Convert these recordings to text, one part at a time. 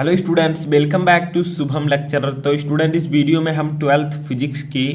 Hello students, welcome back to Shubham lecturer. तो student, इस video में हम 12th फिजिक्स के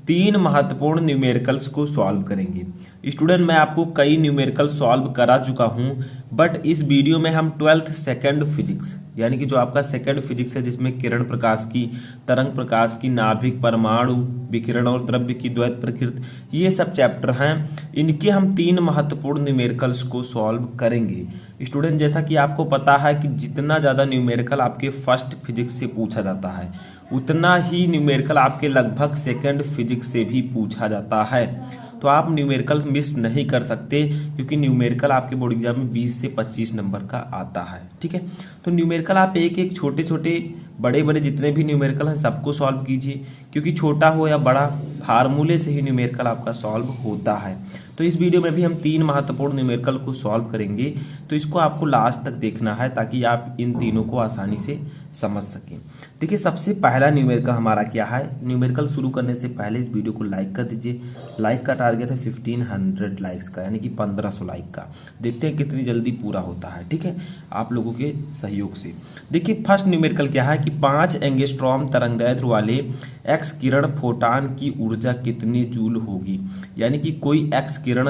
3 महत्वपूर्ण न्यूमेरिकल्स को सॉल्व करेंगे। स्टूडेंट, मैं आपको कई न्यूमेरिकल सॉल्व करा चुका हूं, बट इस वीडियो में हम 12th सेकंड फिजिक्स यानी कि जो आपका सेकंड फिजिक्स है, जिसमें किरण प्रकाश की, तरंग प्रकाश की, नाभिक, परमाणु विकिरण और द्रव्य की द्वैत प्रकृति, ये सब चैप्टर हैं। इनके हम 3 महत्वपूर्ण न्यूमेरिकल्स को सॉल्व करेंगे। स्टूडेंट, जैसा कि आपको पता है कि जितना ज़्यादा न्यूमेरिकल आपके फर्स्ट फिजिक्स से पूछा जाता है, उतना ही न्यूमेरिकल आपके लगभग सेकंड फिजिक्स से भी पूछा जाता है। तो आप न्यूमेरिकल मिस नहीं कर सकते, क्योंकि न्यूमेरिकल आपके बोर्ड एग्जाम में 20 से 25 नंबर का आता है। ठीक है, तो न्यूमेरिकल आप एक एक छोटे छोटे बड़े बड़े जितने भी न्यूमेरिकल हैं सबको सॉल्व कीजिए, क्योंकि छोटा हो या बड़ा, फार्मूले से ही न्यूमेरिकल आपका सॉल्व होता है। तो इस वीडियो में भी हम 3 महत्वपूर्ण न्यूमेरिकल को सॉल्व करेंगे, तो इसको आपको लास्ट तक देखना है ताकि आप इन तीनों को आसानी से समझ सकें। देखिए, सबसे पहला न्यूमेरिकल हमारा क्या है। न्यूमेरिकल शुरू करने से पहले इस वीडियो को लाइक कर दीजिए। लाइक का टारगेट है 1500 लाइक्स का, यानी कि 1500 लाइक का। देखते हैं कितनी जल्दी पूरा होता है। ठीक है, आप लोगों के सहयोग से। देखिए, फर्स्ट न्यूमेरिकल क्या है कि 5 एंगस्ट्रॉम तरंगदैर्घ्य वाले एक्स किरण फोटान की ऊर्जा कितनी जूल होगी। यानी कि कोई एक्स किरण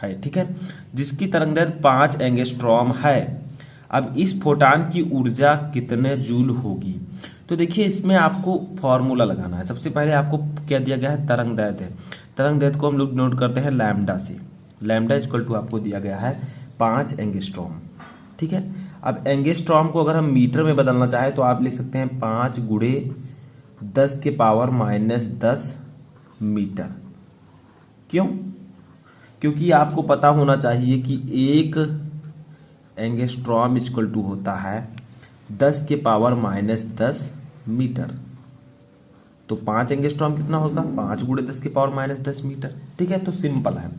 है, ठीक है, जिसकी तरंगदैर्घ्य 5 एंगस्ट्रॉम है। अब इस फोटान की ऊर्जा कितने जूल होगी। तो देखिए, इसमें आपको फॉर्मूला लगाना है। सबसे पहले आपको क्या दिया गया है, तरंगदैर्घ्य। तरंगदैर्घ्य को हम लोग नोट करते हैं लैम्डा से। लैम्डा इक्वल टू आपको दिया गया है 5 एंगस्ट्रॉम। ठीक है, अब एंगस्ट्रॉम को अगर हम मीटर में बदलना चाहें तो आप लिख सकते हैं 5 गुणे 10 के पावर -10 मीटर। क्यों? क्योंकि आपको पता होना चाहिए कि एक एंगस्ट्रॉम इक्वल टू होता है 10 के पावर -10 मीटर। तो 5 एंगस्ट्रॉम कितना होगा, 5 गुणे 10 के पावर -10 मीटर। ठीक है, तो सिंपल है।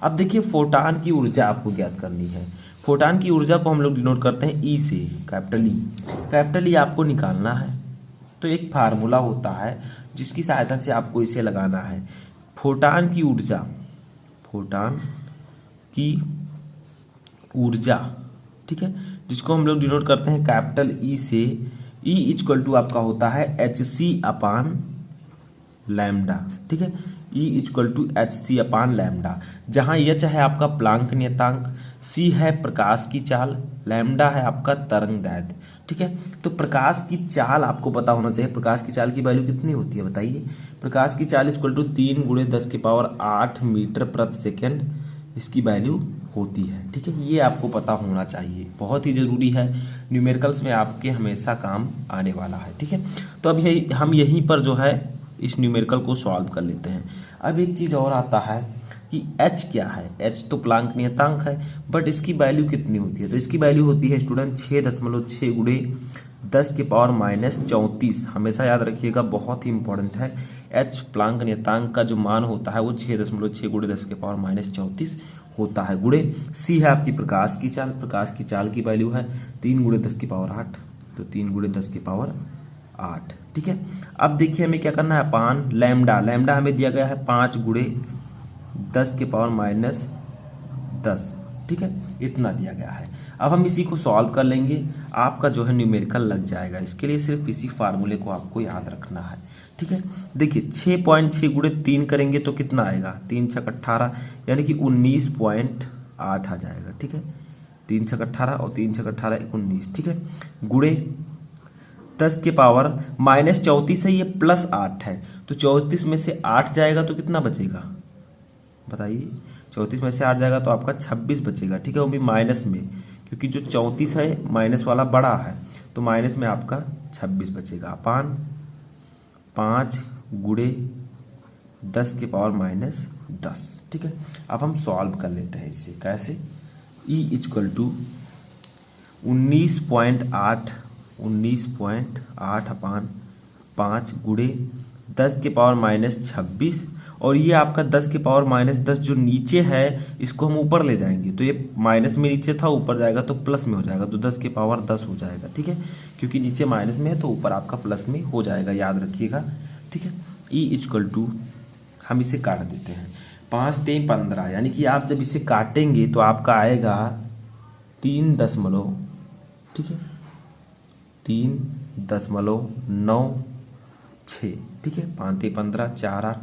अब देखिए, फोटान की ऊर्जा आपको ज्ञात करनी है। फोटान की ऊर्जा को हम लोग डिनोट करते हैं ई से, कैपिटल ई। कैपिटल ई आपको निकालना है, तो एक फार्मूला होता है जिसकी सहायता से आपको इसे लगाना है। फोटान की ऊर्जा, फोटान की ऊर्जा, ठीक है, जिसको हम लोग डिनोट करते हैं कैपिटल ई से। ई इक्वल टू आपका होता है hc/λ। ठीक है, ई इक्वल टू hc/λ, जहां एच है आपका प्लांक नियतांक, सी है प्रकाश की चाल, लैम्डा है आपका तरंगदैर्घ्य। ठीक है, तो प्रकाश की चाल आपको पता होना चाहिए। प्रकाश की चाल की वैल्यू कितनी होती है बताइए। प्रकाश की चाल इक्वल टू 3 गुणे 10 के पावर 8 मीटर प्रति सेकेंड इसकी वैल्यू होती है। ठीक है, ये आपको पता होना चाहिए, बहुत ही जरूरी है, न्यूमेरिकल्स में आपके हमेशा काम आने वाला है। ठीक है, तो अब हम यहीं पर जो है इस न्यूमेरिकल को सॉल्व कर लेते हैं। अब एक चीज़ और आता है कि h क्या है। h तो प्लांक नियतांक है, बट इसकी वैल्यू कितनी होती है। तो इसकी वैल्यू होती है स्टूडेंट 6.6 गुणे 10 के पावर -34। हमेशा याद रखिएगा, बहुत ही इंपॉर्टेंट है। h प्लांक नियतांक का जो मान होता है वो 6.6 गुणे 10 के पावर -34 होता है। गुणे c है आपकी प्रकाश की चाल। प्रकाश की चाल की वैल्यू है 3 गुणे 10 के पावर 8, तो 3 गुणे 10 के पावर 8। ठीक है, अब देखिए हमें क्या करना है, अपान लैम्डा। लैम्डा हमें दिया गया है 5 गुणे 10 के पावर -10। ठीक है, इतना दिया गया है। अब हम इसी को सॉल्व कर लेंगे, आपका जो है न्यूमेरिकल लग जाएगा। इसके लिए सिर्फ इसी फार्मूले को आपको याद रखना है। ठीक है, देखिए 6.6 गुणे 3 करेंगे तो कितना आएगा, 3 छक 18, यानी कि 19.8 आ जाएगा। ठीक है, 3 छक 18 और 3 छक 18 19। ठीक है, गुणे 10 के पावर -34 है, ये +8 है, तो 34 में से 8 जाएगा तो कितना बचेगा बताइए। 34 में से 8 जाएगा तो आपका 26 बचेगा। ठीक है, वो भी माइनस में, क्योंकि जो 34 है माइनस वाला बड़ा है, तो माइनस में आपका 26 बचेगा। अपान 5 गुणे 10 के पावर -10। ठीक है, अब हम सॉल्व कर लेते हैं इसे। कैसे, ई इक्वल टू 19.8 अपान 5 गुणे 10 के पावर -26, और ये आपका 10 के पावर -10 जो नीचे है इसको हम ऊपर ले जाएंगे, तो ये माइनस में नीचे था, ऊपर जाएगा तो प्लस में हो जाएगा, तो 10 के पावर 10 हो जाएगा। ठीक है, क्योंकि नीचे माइनस में है तो ऊपर आपका प्लस में हो जाएगा, याद रखिएगा। ठीक है, ई इक्वल टू हम इसे काट देते हैं, 5 × 15, यानी कि आप जब इसे काटेंगे तो आपका आएगा 3 दशमलव, ठीक है, 3.96, ठीक है। 5 × 15, 4 8,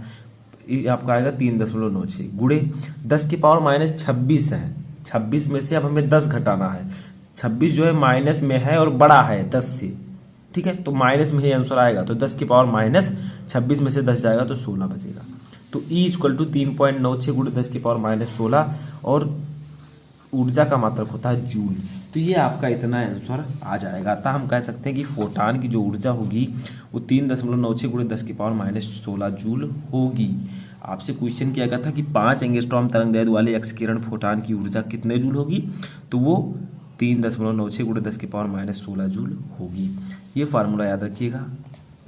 ये आपका आएगा 3.96 गुणे 10⁻26 है। 26 में से अब हमें 10 घटाना है। 26 जो है माइनस में है और बड़ा है 10 से, ठीक है, तो माइनस में ही आंसर आएगा। तो 10⁻26 में से 10 जाएगा तो 16 बचेगा। तो E = 3.96 गुणे 10⁻16 और ऊर्जा का मात्रक होता है जूल। तो ये आपका इतना आंसर आ जाएगा। अतः हम कह सकते हैं कि फोटान की जो ऊर्जा होगी वो 3.96 गुणे 10⁻16 जूल होगी। आपसे क्वेश्चन किया गया था कि 5 एंगस्ट्रॉम तरंगदैर्घ्य वाले एक्स किरण फोटान की ऊर्जा कितने जूल होगी, तो वो 3.96 गुणे 10⁻16 जूल होगी। ये फार्मूला याद रखिएगा,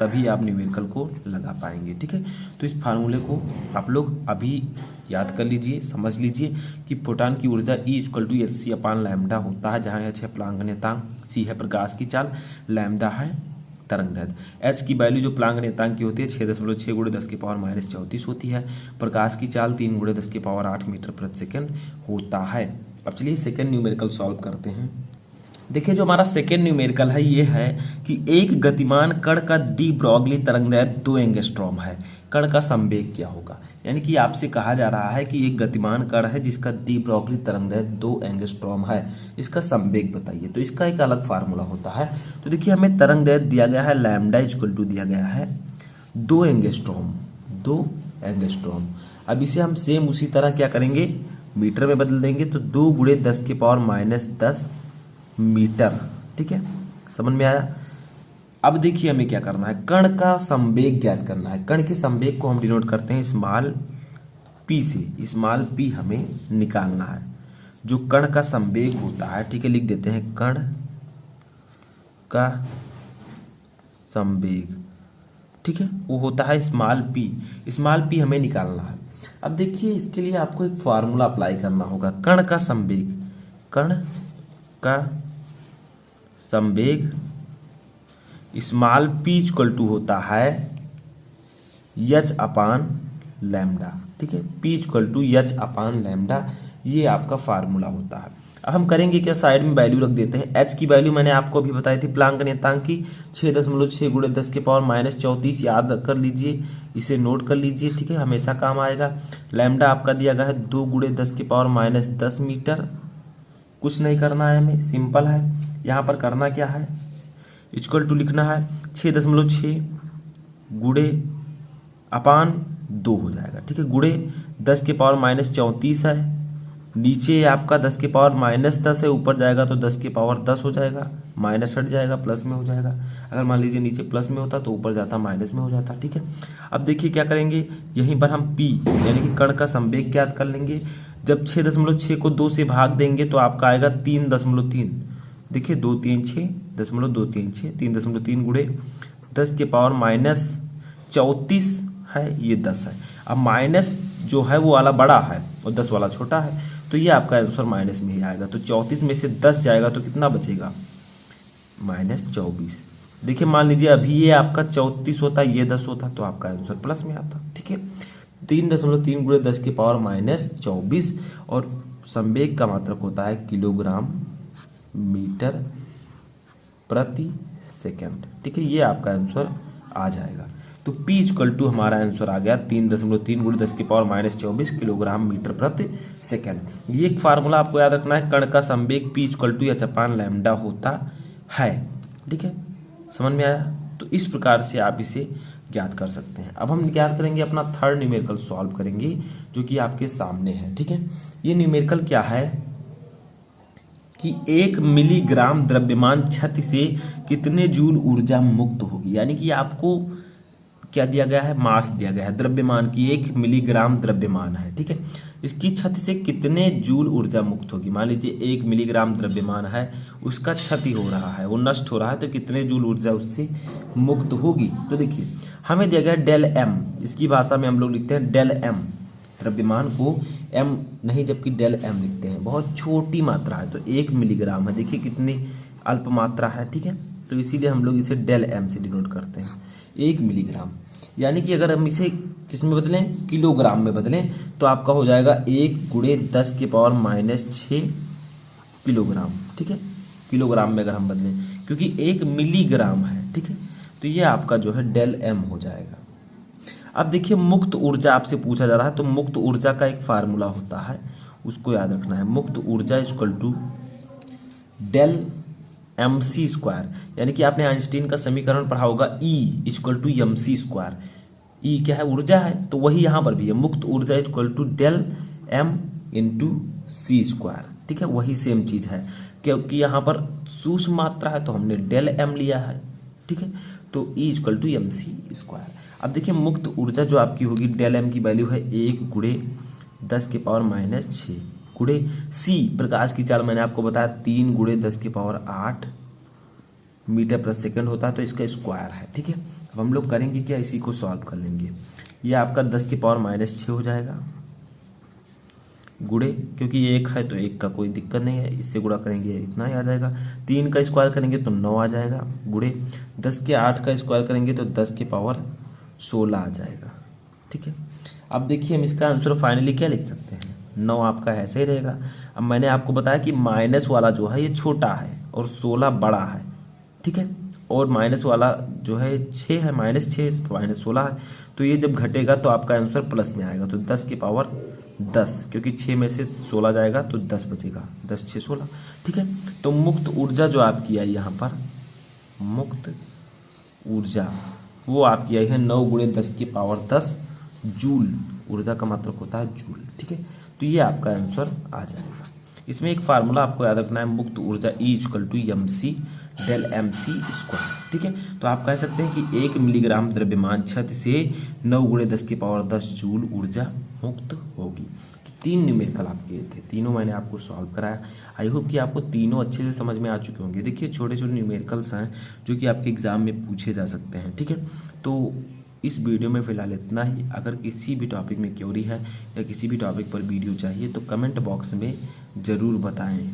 तभी आप न्यूमेरिकल को लगा पाएंगे, ठीक है। तो इस फार्मूले को आप लोग अभी याद कर लीजिए, समझ लीजिए कि फोटान की ऊर्जा E = hc/λ होता है, जहाँ h है प्लांक नियतांक, c है प्रकाश की चाल, लैम्डा है तरंगदैर्घ्य। h की वैल्यू जो प्लांक नियतांक की होती है 6.6 गुणे 10⁻34 होती है। प्रकाश की चाल 3 गुणे 10⁸ मीटर प्रति सेकंड होता है। अब चलिए सेकंड न्यूमेरिकल सॉल्व करते हैं। देखिए जो हमारा सेकेंड न्यूमेरिकल है ये है कि एक गतिमान कण का डी ब्रॉगली तरंगदैर्घ्य 2 एंगस्ट्रॉम है, कण का संवेग क्या होगा। यानी कि आपसे कहा जा रहा है कि एक गतिमान कण है जिसका डी ब्रॉगली तरंगदैर्घ्य 2 एंगस्ट्रॉम है, इसका संवेग बताइए। तो इसका एक अलग फार्मूला होता है। तो देखिए हमें तरंगदैर्घ्य दिया गया है लैम्डा = दिया गया है 2 एंगस्ट्रॉम। अब इसे हम सेम उसी तरह क्या करेंगे, मीटर में बदल देंगे। तो 2 गुणे 10⁻10 मीटर, ठीक है, समझ में आया। अब देखिए हमें क्या करना है, कण का संवेग ज्ञात करना है। कण के संवेग को हम डिनोट करते हैं स्मॉल p से। स्मॉल p हमें निकालना है, जो कण का संवेग होता है, ठीक है, लिख देते हैं कण का संवेग, ठीक है, वो होता है स्मॉल p। स्मॉल p हमें निकालना है। अब देखिए इसके लिए आपको एक फार्मूला अप्लाई करना होगा। कण का संवेग, कण का संवेग स्मॉल p = होता है h/λ, ठीक है, p = h/λ, ये आपका फार्मूला होता है। अब हम करेंगे क्या, साइड में वैल्यू रख देते हैं। h की वैल्यू मैंने आपको अभी बताई थी प्लांक नियतांक की 6.6 गुणे 10⁻34, याद कर लीजिए, इसे नोट कर लीजिए, ठीक है, हमेशा काम आएगा। लैम्डा आपका दिया गया है 2 गुणे 10⁻10 मीटर। कुछ नहीं करना है हमें, सिंपल है। यहाँ पर करना क्या है, = लिखना है 6.6 गुणे अपान 2 हो जाएगा, ठीक है, गुणे 10⁻34 है, नीचे आपका 10⁻10 है, ऊपर जाएगा तो 10⁻10 हो जाएगा, माइनस हट जाएगा, प्लस में हो जाएगा। अगर मान लीजिए नीचे प्लस में होता तो ऊपर जाता माइनस में हो जाता, ठीक है। अब देखिए क्या करेंगे, यहीं पर हम p यानी कि कण का संवेग ज्ञात कर लेंगे। जब 6.6 को 2 से भाग देंगे तो आपका आएगा 3.3, देखिए 2 3 6 .236, 3.3 गुणे 10⁻34 है, ये 10 है। अब माइनस जो है वो वाला बड़ा है और 10 वाला छोटा है, तो ये आपका आंसर माइनस में ही आएगा। तो 34 में से 10 जाएगा तो कितना बचेगा, -24। देखिए मान लीजिए अभी ये आपका 34 होता, ये 10 होता, तो आपका आंसर प्लस में आता, ठीक है। 3.3 गुणे 10⁻24 और संवेग का मात्रक होता है किलोग्राम मीटर प्रति सेकंड, ठीक है, ये आपका आंसर आ जाएगा। तो P = हमारा आंसर आ गया 3.3 गुणे 10⁻24 किलोग्राम मीटर प्रति सेकंड। ये एक फार्मूला आपको याद रखना है, कण का संवेग P = h/λ होता है, ठीक है, समझ में आया। तो इस प्रकार से आप इसे ज्ञात कर सकते हैं। अब हम ज्ञात करेंगे अपना थर्ड न्यूमेरिकल सॉल्व करेंगे, जो कि आपके सामने है, ठीक है। ये न्यूमेरिकल क्या है कि 1 मिलीग्राम द्रव्यमान क्षति से कितने जूल ऊर्जा मुक्त होगी। यानी कि आपको क्या दिया गया है, मास दिया गया है द्रव्यमान की, 1 मिलीग्राम द्रव्यमान है, ठीक है, इसकी क्षति से कितने जूल ऊर्जा मुक्त होगी। मान लीजिए 1 मिलीग्राम द्रव्यमान है, उसका क्षति हो रहा है, वो नष्ट हो रहा है, तो कितने जूल ऊर्जा उससे मुक्त होगी। तो देखिए हमें दिया गया डेल एम, इसकी भाषा में हम लोग लिखते हैं डेल एम, द्रव्यमान को एम नहीं जबकि डेल एम लिखते हैं, बहुत छोटी मात्रा है, तो 1 मिलीग्राम है, देखिए कितनी अल्प मात्रा है, ठीक है, तो इसीलिए हम लोग इसे डेल एम से डिनोट करते हैं 1 मिलीग्राम। यानी कि अगर हम इसे किस में बदलें, किलोग्राम में बदलें, तो आपका हो जाएगा 1 गुणे 10⁻⁻6 किलोग्राम, ठीक है, किलोग्राम में अगर हम बदलें, क्योंकि 1 मिलीग्राम है, ठीक है। तो ये आपका जो है डेल एम हो जाएगा। अब देखिए मुक्त ऊर्जा आपसे पूछा जा रहा है, तो मुक्त ऊर्जा का एक फार्मूला होता है, उसको याद रखना है। मुक्त ऊर्जा equal to del M C square, यानी कि आपने आइंस्टीन का समीकरण पढ़ा होगा, E equal to M C square. E क्या है, ऊर्जा है, तो वही यहाँ पर भी है, मुक्त ऊर्जा equal to del m into c square, ठीक है। वही सेम चीज है, क्योंकि यहाँ पर सूक्ष्म मात्रा है तो हमने डेल एम लिया है, ठीक है। तो E equal to M C square. अब देखिए मुक्त ऊर्जा जो आपकी होगी, डेल एम की वैल्यू है 1 गुणे 10⁻⁻6 गुणे सी, प्रकाश की चाल मैंने आपको बताया 3 गुणे 10⁸ मीटर प्रति सेकंड होता है, तो इसका स्क्वायर है, ठीक है। अब हम लोग करेंगे क्या, इसी को सॉल्व कर लेंगे। ये आपका 10⁻⁻6 हो जाएगा गुणे, क्योंकि ये 1 है तो 1 का कोई दिक्कत नहीं है, इससे गुणा करेंगे इतना ही आ जाएगा। 3 का स्क्वायर करेंगे तो 9 आ जाएगा गुणे 10⁸ का स्क्वायर करेंगे तो 10⁻16 आ जाएगा, ठीक है। अब देखिए हम इसका आंसर फाइनली क्या लिख सकते हैं, 9 आपका ऐसे ही रहेगा। अब मैंने आपको बताया कि माइनस वाला जो है ये छोटा है और 16 बड़ा है, ठीक है। और माइनस वाला जो है 6 है, -6 -16 है, तो ये जब घटेगा तो आपका आंसर प्लस में आएगा, तो 10⁻10, क्योंकि 6 में से 16 जाएगा तो 10 बचेगा, 10 6 16, ठीक है। तो मुक्त ऊर्जा जो आपकी आई यहाँ पर, मुक्त ऊर्जा वो आपकी आई है 9 गुणे 10⁻10 जूल। ऊर्जा का मतलब होता है जूल, ठीक है। तो ये आपका आंसर आ जाएगा। इसमें एक फार्मूला आपको याद रखना है, मुक्त ऊर्जा E equal to M c del M C square, ठीक है। तो आप कह सकते हैं कि 1 मिलीग्राम द्रव्यमान छत से 9 गुणे 10⁻10 जूल ऊर्जा मुक्त होगी। तो 3 न्यूमेरिकल आपके थे, तीनों मैंने आपको सॉल्व कराया। आई होप कि आपको तीनों अच्छे से समझ में आ चुके होंगे। देखिए छोटे छोटे न्यूमेरिकल्स हैं जो कि आपके एग्जाम में पूछे जा सकते हैं, ठीक है। तो इस वीडियो में फ़िलहाल इतना ही। अगर किसी भी टॉपिक में क्वेरी है या किसी भी टॉपिक पर वीडियो चाहिए तो कमेंट बॉक्स में ज़रूर बताएं।